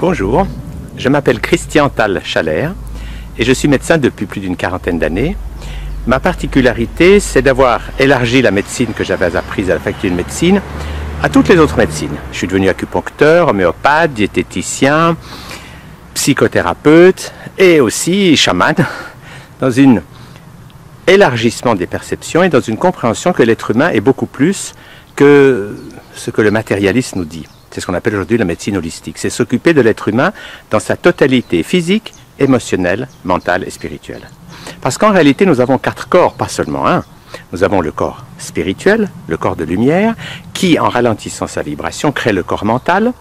Bonjour, je m'appelle Christian Tal-Chaler et je suis médecin depuis plus d'une quarantaine d'années. Ma particularité, c'est d'avoir élargi la médecine que j'avais apprise à la faculté de médecine à toutes les autres médecines. Je suis devenu acupuncteur, homéopathe, diététicien, psychothérapeute et aussi chaman, dans un élargissement des perceptions et dans une compréhension que l'être humain est beaucoup plus que ce que le matérialiste nous dit. C'est ce qu'on appelle aujourd'hui la médecine holistique. C'est s'occuper de l'être humain dans sa totalité physique, émotionnelle, mentale et spirituelle. Parce qu'en réalité, nous avons 4 corps, pas seulement un. Nous avons le corps spirituel, le corps de lumière, qui, en ralentissant sa vibration, crée le corps mental,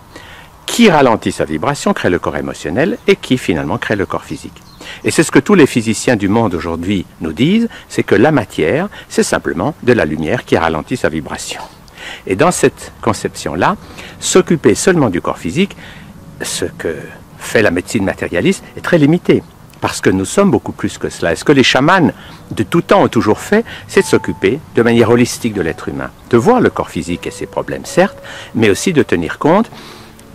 qui ralentit sa vibration, crée le corps émotionnel, et qui, finalement, crée le corps physique. Et c'est ce que tous les physiciens du monde aujourd'hui nous disent, c'est que la matière, c'est simplement de la lumière qui ralentit sa vibration. Et dans cette conception-là, s'occuper seulement du corps physique, ce que fait la médecine matérialiste, est très limité. Parce que nous sommes beaucoup plus que cela. Et ce que les chamans de tout temps ont toujours fait, c'est de s'occuper de manière holistique de l'être humain. De voir le corps physique et ses problèmes, certes, mais aussi de tenir compte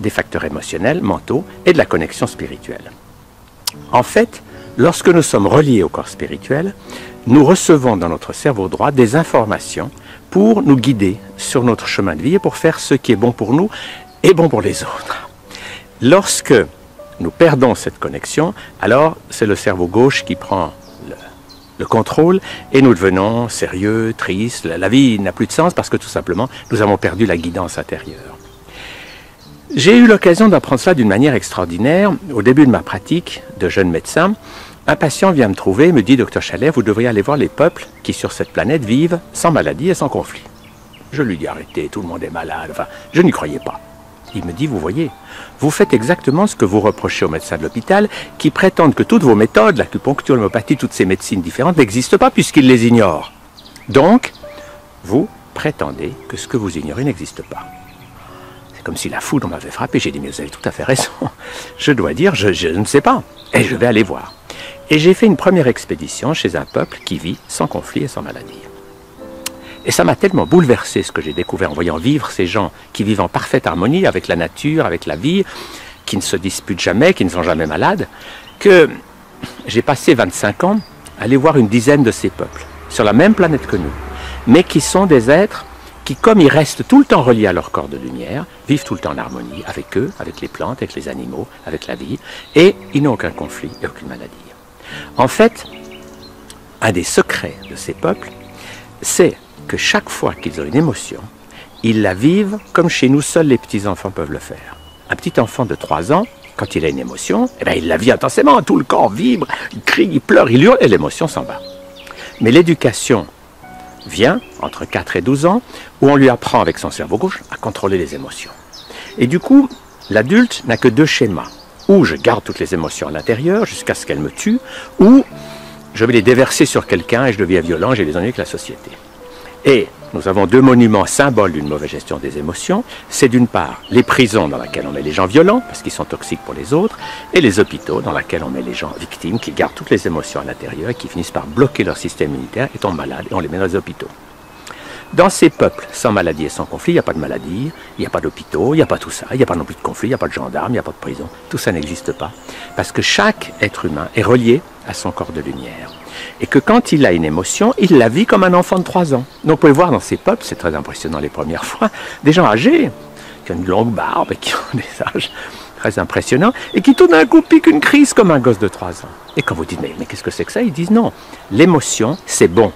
des facteurs émotionnels, mentaux et de la connexion spirituelle. En fait, lorsque nous sommes reliés au corps spirituel, nous recevons dans notre cerveau droit des informations pour nous guider sur notre chemin de vie et pour faire ce qui est bon pour nous et bon pour les autres. Lorsque nous perdons cette connexion, alors c'est le cerveau gauche qui prend le contrôle et nous devenons sérieux, tristes. La vie n'a plus de sens parce que tout simplement, nous avons perdu la guidance intérieure. J'ai eu l'occasion d'apprendre cela d'une manière extraordinaire. Au début de ma pratique de jeune médecin, un patient vient me trouver et me dit « Docteur Chaler, vous devriez aller voir les peuples qui sur cette planète vivent sans maladie et sans conflit. » Je lui dis « Arrêtez, tout le monde est malade. » Enfin, je n'y croyais pas. Il me dit « Vous voyez, vous faites exactement ce que vous reprochez aux médecins de l'hôpital qui prétendent que toutes vos méthodes, l'acupuncture, l'homéopathie, toutes ces médecines différentes n'existent pas puisqu'ils les ignorent. Donc, vous prétendez que ce que vous ignorez n'existe pas. » C'est comme si la foudre m'avait frappé. J'ai dit « Mais vous avez tout à fait raison. Je dois dire, je ne sais pas. Et je vais aller voir. » Et j'ai fait une première expédition chez un peuple qui vit sans conflit et sans maladie. Et ça m'a tellement bouleversé ce que j'ai découvert en voyant vivre ces gens qui vivent en parfaite harmonie avec la nature, avec la vie, qui ne se disputent jamais, qui ne sont jamais malades, que j'ai passé 25 ans à aller voir une dizaine de ces peuples, sur la même planète que nous, mais qui sont des êtres qui, comme ils restent tout le temps reliés à leur corps de lumière, vivent tout le temps en harmonie avec eux, avec les plantes, avec les animaux, avec la vie, et ils n'ont aucun conflit et aucune maladie. En fait, un des secrets de ces peuples, c'est que chaque fois qu'ils ont une émotion, ils la vivent comme chez nous seuls les petits-enfants peuvent le faire. Un petit enfant de 3 ans, quand il a une émotion, eh bien, il la vit intensément, tout le corps vibre, il crie, il pleure, il hurle, et l'émotion s'en va. Mais l'éducation vient entre 4 et 12 ans, où on lui apprend avec son cerveau gauche à contrôler les émotions. Et du coup, l'adulte n'a que 2 schémas. Ou je garde toutes les émotions à l'intérieur jusqu'à ce qu'elles me tuent, ou je vais les déverser sur quelqu'un et je deviens violent, j'ai les ennuis avec la société. Et nous avons 2 monuments symboles d'une mauvaise gestion des émotions. C'est d'une part les prisons dans lesquelles on met les gens violents, parce qu'ils sont toxiques pour les autres, et les hôpitaux dans lesquels on met les gens victimes qui gardent toutes les émotions à l'intérieur et qui finissent par bloquer leur système immunitaire et tombent malades, et on les met dans les hôpitaux. Dans ces peuples sans maladie et sans conflit, il n'y a pas de maladie, il n'y a pas d'hôpitaux, il n'y a pas tout ça, il n'y a pas non plus de conflit, il n'y a pas de gendarmes, il n'y a pas de prison. Tout ça n'existe pas. Parce que chaque être humain est relié à son corps de lumière. Et que quand il a une émotion, il la vit comme un enfant de 3 ans. Donc vous pouvez voir dans ces peuples, c'est très impressionnant les premières fois, des gens âgés, qui ont une longue barbe et qui ont des âges très impressionnants, et qui tout d'un coup piquent une crise comme un gosse de 3 ans. Et quand vous dites, mais qu'est-ce que c'est que ça? Ils disent non, l'émotion, c'est bon.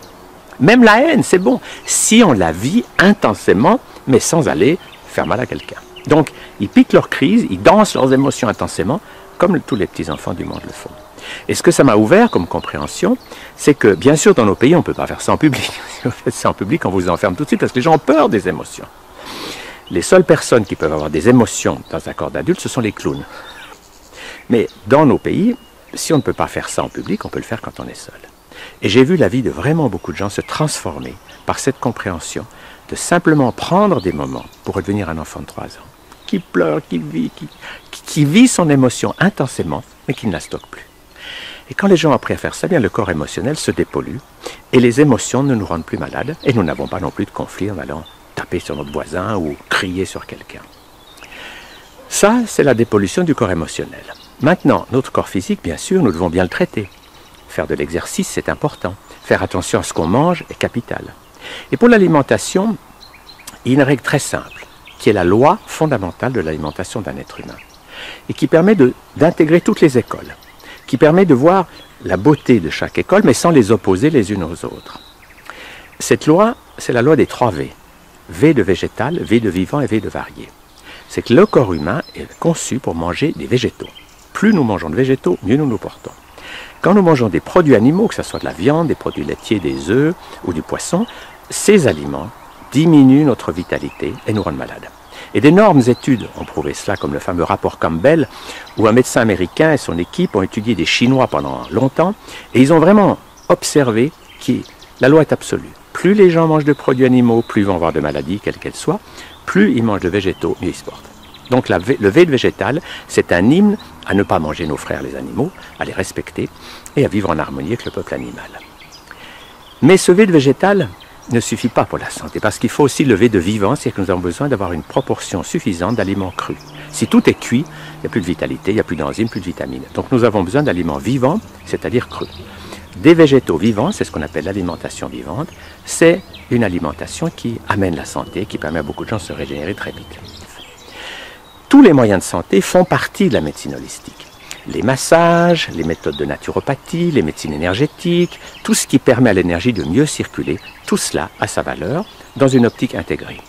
Même la haine, c'est bon, si on la vit intensément, mais sans aller faire mal à quelqu'un. Donc, ils piquent leur crise, ils dansent leurs émotions intensément, comme tous les petits-enfants du monde le font. Et ce que ça m'a ouvert comme compréhension, c'est que, bien sûr, dans nos pays, on ne peut pas faire ça en public. Si vous faites ça en public, on vous enferme tout de suite, parce que les gens ont peur des émotions. Les seules personnes qui peuvent avoir des émotions dans un corps d'adulte, ce sont les clowns. Mais dans nos pays, si on ne peut pas faire ça en public, on peut le faire quand on est seul. Et j'ai vu la vie de vraiment beaucoup de gens se transformer par cette compréhension de simplement prendre des moments pour redevenir un enfant de 3 ans, qui pleure, qui vit son émotion intensément, mais qui ne la stocke plus. Et quand les gens ont appris à faire ça, bien le corps émotionnel se dépollue et les émotions ne nous rendent plus malades et nous n'avons pas non plus de conflit en allant taper sur notre voisin ou crier sur quelqu'un. Ça, c'est la dépollution du corps émotionnel. Maintenant, notre corps physique, bien sûr, nous devons bien le traiter. Faire de l'exercice, c'est important. Faire attention à ce qu'on mange est capital. Et pour l'alimentation, il y a une règle très simple, qui est la loi fondamentale de l'alimentation d'un être humain, et qui permet d'intégrer toutes les écoles, qui permet de voir la beauté de chaque école, mais sans les opposer les unes aux autres. Cette loi, c'est la loi des 3 V. V de végétal, V de vivant et V de varié. C'est que le corps humain est conçu pour manger des végétaux. Plus nous mangeons de végétaux, mieux nous nous portons. Quand nous mangeons des produits animaux, que ce soit de la viande, des produits laitiers, des œufs ou du poisson, ces aliments diminuent notre vitalité et nous rendent malades. Et d'énormes études ont prouvé cela, comme le fameux rapport Campbell, où un médecin américain et son équipe ont étudié des Chinois pendant longtemps, et ils ont vraiment observé que la loi est absolue. Plus les gens mangent de produits animaux, plus ils vont avoir de maladies, quelles qu'elles soient, plus ils mangent de végétaux, mieux ils se portent. Donc le V de végétal, c'est un hymne à ne pas manger nos frères les animaux, à les respecter et à vivre en harmonie avec le peuple animal. Mais ce V de végétal ne suffit pas pour la santé, parce qu'il faut aussi le V de vivant, c'est-à-dire que nous avons besoin d'avoir une proportion suffisante d'aliments crus. Si tout est cuit, il n'y a plus de vitalité, il n'y a plus d'enzymes, plus de vitamines. Donc nous avons besoin d'aliments vivants, c'est-à-dire crus. Des végétaux vivants, c'est ce qu'on appelle l'alimentation vivante, c'est une alimentation qui amène la santé, qui permet à beaucoup de gens de se régénérer très vite. Tous les moyens de santé font partie de la médecine holistique. Les massages, les méthodes de naturopathie, les médecines énergétiques, tout ce qui permet à l'énergie de mieux circuler, tout cela a sa valeur dans une optique intégrée.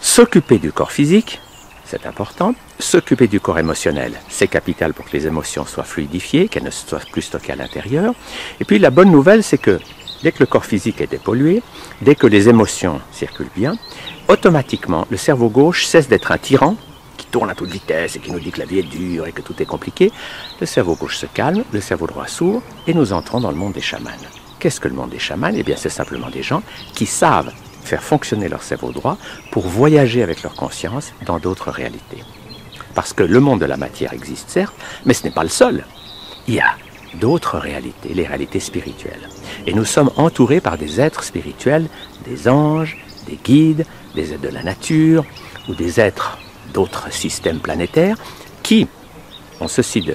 S'occuper du corps physique, c'est important. S'occuper du corps émotionnel, c'est capital pour que les émotions soient fluidifiées, qu'elles ne soient plus stockées à l'intérieur. Et puis la bonne nouvelle, c'est que dès que le corps physique est dépollué, dès que les émotions circulent bien, automatiquement, le cerveau gauche cesse d'être un tyran qui tourne à toute vitesse et qui nous dit que la vie est dure et que tout est compliqué. Le cerveau gauche se calme, le cerveau droit s'ouvre et nous entrons dans le monde des chamans. Qu'est-ce que le monde des chamans? Eh bien, c'est simplement des gens qui savent faire fonctionner leur cerveau droit pour voyager avec leur conscience dans d'autres réalités. Parce que le monde de la matière existe, certes, mais ce n'est pas le seul. Il y a d'autres réalités, les réalités spirituelles. Et nous sommes entourés par des êtres spirituels, des anges, des guides, des êtres de la nature, ou des êtres d'autres systèmes planétaires, qui ont ceci de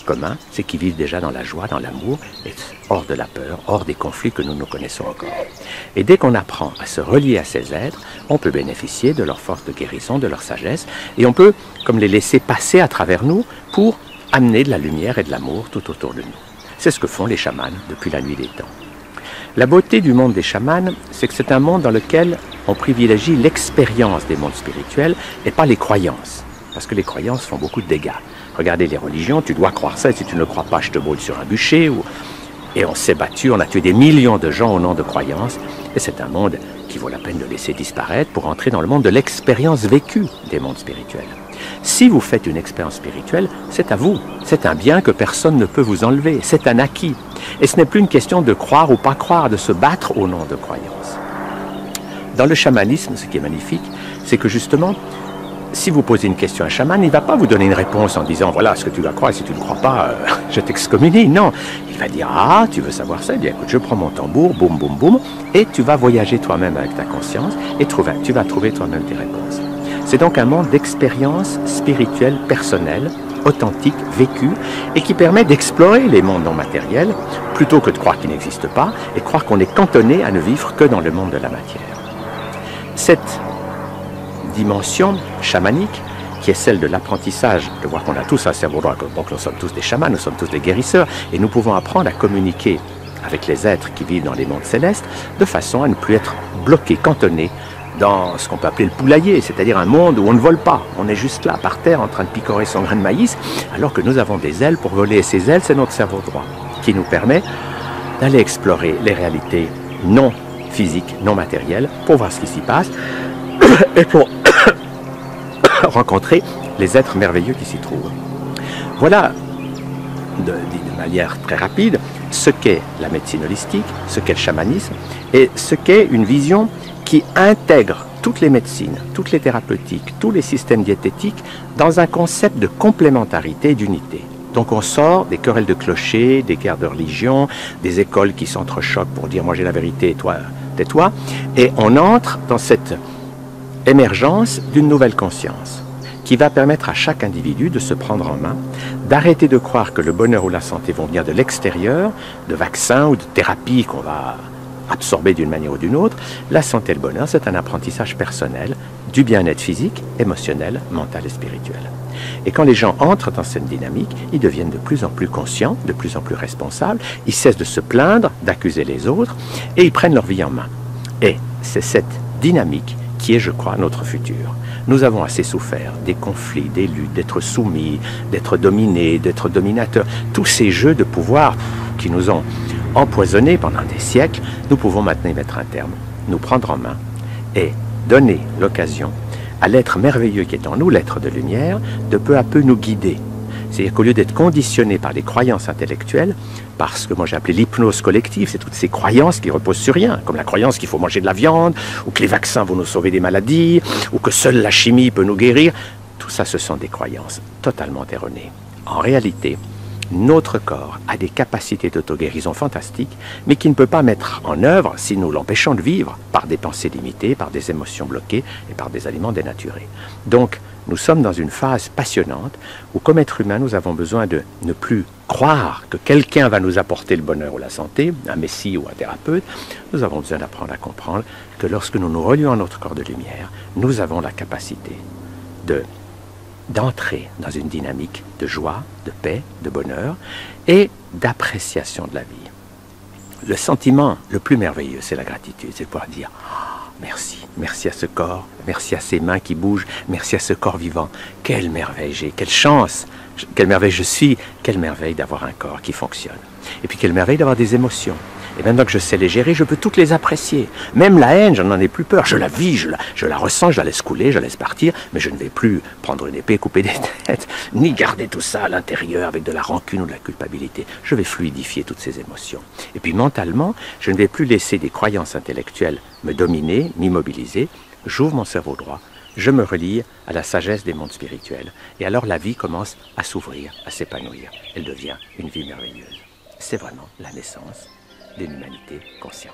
commun, c'est qu'ils vivent déjà dans la joie, dans l'amour, et hors de la peur, hors des conflits que nous connaissons encore. Et dès qu'on apprend à se relier à ces êtres, on peut bénéficier de leur force de guérison, de leur sagesse, et on peut, comme les laisser passer à travers nous, pour amener de la lumière et de l'amour tout autour de nous. C'est ce que font les chamans depuis la nuit des temps. La beauté du monde des chamans, c'est que c'est un monde dans lequel on privilégie l'expérience des mondes spirituels et pas les croyances. Parce que les croyances font beaucoup de dégâts. Regardez les religions, tu dois croire ça, et si tu ne le crois pas, je te brûle sur un bûcher. Et on s'est battu, on a tué des millions de gens au nom de croyances. Et c'est un monde qui vaut la peine de laisser disparaître pour entrer dans le monde de l'expérience vécue des mondes spirituels. Si vous faites une expérience spirituelle, c'est à vous. C'est un bien que personne ne peut vous enlever. C'est un acquis. Et ce n'est plus une question de croire ou pas croire, de se battre au nom de croyances. Dans le chamanisme, ce qui est magnifique, c'est que justement, si vous posez une question à un chaman, il ne va pas vous donner une réponse en disant « Voilà ce que tu dois croire, et si tu ne crois pas, je t'excommunie ». Non, il va dire « Ah, tu veux savoir ça? Eh bien écoute, je prends mon tambour, boum, boum, boum, et tu vas voyager toi-même avec ta conscience, et tu vas trouver toi-même tes réponses ». C'est donc un monde d'expérience spirituelle, personnelle, authentique, vécue, et qui permet d'explorer les mondes non matériels, plutôt que de croire qu'ils n'existent pas, et croire qu'on est cantonné à ne vivre que dans le monde de la matière. Cette dimension chamanique, qui est celle de l'apprentissage, de voir qu'on a tous un cerveau droit, donc nous sommes tous des chamans, nous sommes tous des guérisseurs, et nous pouvons apprendre à communiquer avec les êtres qui vivent dans les mondes célestes, de façon à ne plus être bloqués, cantonnés dans ce qu'on peut appeler le poulailler, c'est-à-dire un monde où on ne vole pas, on est juste là, par terre, en train de picorer son grain de maïs, alors que nous avons des ailes pour voler, et ces ailes, c'est notre cerveau droit, qui nous permet d'aller explorer les réalités non physiques, non matérielles, pour voir ce qui s'y passe, et pour rencontrer les êtres merveilleux qui s'y trouvent. Voilà, de manière très rapide, ce qu'est la médecine holistique, ce qu'est le chamanisme, et ce qu'est une vision qui intègre toutes les médecines, toutes les thérapeutiques, tous les systèmes diététiques dans un concept de complémentarité et d'unité. Donc on sort des querelles de clochers, des guerres de religion, des écoles qui s'entrechoquent pour dire « moi j'ai la vérité et toi, tais-toi », et on entre dans cette émergence d'une nouvelle conscience qui va permettre à chaque individu de se prendre en main, d'arrêter de croire que le bonheur ou la santé vont venir de l'extérieur, de vaccins ou de thérapies qu'on va absorber d'une manière ou d'une autre. La santé et le bonheur, c'est un apprentissage personnel du bien-être physique, émotionnel, mental et spirituel. Et quand les gens entrent dans cette dynamique, ils deviennent de plus en plus conscients, de plus en plus responsables, ils cessent de se plaindre, d'accuser les autres, et ils prennent leur vie en main. Et c'est cette dynamique qui est, je crois, notre futur. Nous avons assez souffert des conflits, des luttes, d'être soumis, d'être dominés, d'être dominateurs. Tous ces jeux de pouvoir qui nous ont empoisonnés pendant des siècles, nous pouvons maintenant y mettre un terme, nous prendre en main et donner l'occasion à l'être merveilleux qui est en nous, l'être de lumière, de peu à peu nous guider. C'est-à-dire qu'au lieu d'être conditionné par les croyances intellectuelles, parce que moi j'ai appelé l'hypnose collective, c'est toutes ces croyances qui reposent sur rien, comme la croyance qu'il faut manger de la viande, ou que les vaccins vont nous sauver des maladies, ou que seule la chimie peut nous guérir. Tout ça, ce sont des croyances totalement erronées. En réalité, notre corps a des capacités d'auto-guérison fantastiques, mais qui ne peut pas mettre en œuvre si nous l'empêchons de vivre par des pensées limitées, par des émotions bloquées et par des aliments dénaturés. Donc, nous sommes dans une phase passionnante où, comme être humain, nous avons besoin de ne plus croire que quelqu'un va nous apporter le bonheur ou la santé, un messie ou un thérapeute. Nous avons besoin d'apprendre à comprendre que lorsque nous nous relions à notre corps de lumière, nous avons la capacité d'entrer dans une dynamique de joie, de paix, de bonheur et d'appréciation de la vie. Le sentiment le plus merveilleux, c'est la gratitude, c'est de pouvoir dire « merci, merci à ce corps, merci à ces mains qui bougent, merci à ce corps vivant. Quelle merveille j'ai, quelle chance, quelle merveille je suis, quelle merveille d'avoir un corps qui fonctionne. Et puis quelle merveille d'avoir des émotions. Et maintenant que je sais les gérer, je peux toutes les apprécier. Même la haine, je n'en ai plus peur. Je la vis, je la ressens, je la laisse couler, je la laisse partir, mais je ne vais plus prendre une épée, couper des têtes, ni garder tout ça à l'intérieur avec de la rancune ou de la culpabilité. Je vais fluidifier toutes ces émotions. Et puis mentalement, je ne vais plus laisser des croyances intellectuelles me dominer, m'immobiliser. J'ouvre mon cerveau droit, je me relie à la sagesse des mondes spirituels. Et alors la vie commence à s'ouvrir, à s'épanouir. Elle devient une vie merveilleuse. C'est vraiment la naissance d'une humanité consciente.